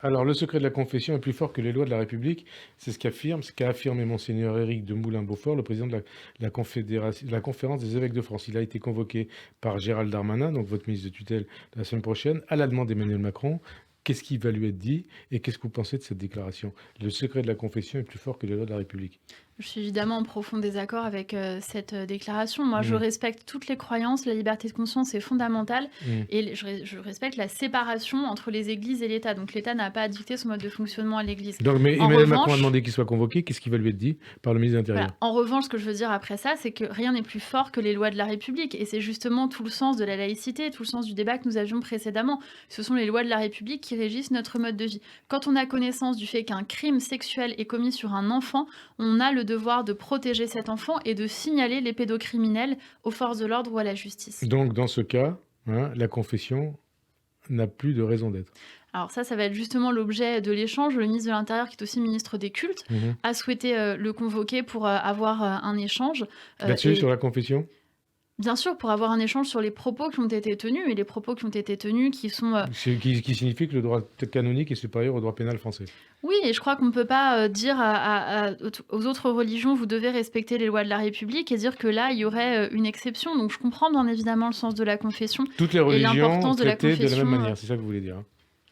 Alors, le secret de la confession est plus fort que les lois de la République. C'est ce qu'a affirmé Monseigneur Éric de Moulin-Beaufort, le président de la conférence des évêques de France. Il a été convoqué par Gérald Darmanin, donc votre ministre de tutelle, la semaine prochaine, à la demande d'Emmanuel Macron. Qu'est-ce qui va lui être dit et qu'est-ce que vous pensez de cette déclaration? Le secret de la confession est plus fort que les lois de la République. Je suis évidemment en profond désaccord avec cette déclaration. Moi, je Mmh, respecte toutes les croyances, la liberté de conscience est fondamentale mmh. et je respecte la séparation entre les églises et l'État. Donc l'État n'a pas à dicter son mode de fonctionnement à l'Église. Donc, mais En Emmanuel Macron a revanche, demandé qu'il soit convoqué. Qu'est-ce qui va lui être dit par le ministre de voilà. l'Intérieur? En revanche, ce que je veux dire après ça, c'est que rien n'est plus fort que les lois de la République. Et c'est justement tout le sens de la laïcité, tout le sens du débat que nous avions précédemment. Ce sont les lois de la République qui régissent notre mode de vie. Quand on a connaissance du fait qu'un crime sexuel est commis sur un enfant, on a le devoir de protéger cet enfant et de signaler les pédocriminels aux forces de l'ordre ou à la justice. Donc, dans ce cas, hein, la confession n'a plus de raison d'être. Alors ça va être justement l'objet de l'échange. Le ministre de l'Intérieur, qui est aussi ministre des cultes, Mmh. a souhaité le convoquer pour avoir un échange. Là-dessus, sur Et la confession? bien sûr, pour avoir un échange sur les propos qui ont été tenus, et les propos qui ont été tenus qui sont, C'est qui signifie que le droit canonique est supérieur au droit pénal français. oui, et je crois qu'on ne peut pas, dire aux autres religions: «Vous devez respecter les lois de la République», et dire que là, il y aurait, une exception. Donc je comprends bien évidemment le sens de la confession Toutes les et religions l'importance de la traitées de la même confession, manière, c'est ça que vous voulez dire, hein?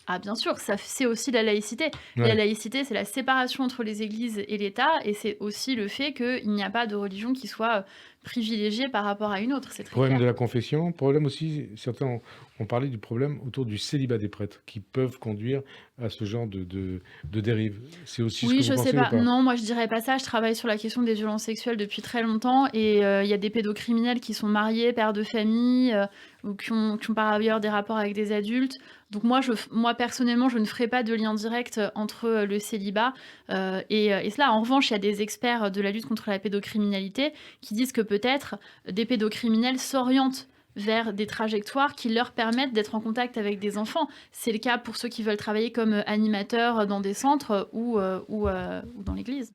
ah bien sûr, ça c'est aussi la laïcité. La Ouais. laïcité, c'est la séparation entre les églises et l'État, et c'est aussi le fait qu'il n'y a pas de religion qui soit, privilégiée par rapport à une autre, c'est très Problème de clair. la confession, problème aussi, certains ont parlé du problème autour du célibat des prêtres, qui peuvent conduire à ce genre de dérive. C'est aussi ce Oui, que vous je sais pensez ou pas. pas? Non, moi je dirais pas ça. Je travaille sur la question des violences sexuelles depuis très longtemps, et il y a des pédocriminels qui sont mariés, pères de famille, ou qui ont par ailleurs des rapports avec des adultes. Donc moi personnellement, je ne ferai pas de lien direct entre le célibat et cela. En revanche, il y a des experts de la lutte contre la pédocriminalité qui disent que peut-être des pédocriminels s'orientent vers des trajectoires qui leur permettent d'être en contact avec des enfants. C'est le cas pour ceux qui veulent travailler comme animateurs dans des centres ou dans l'église.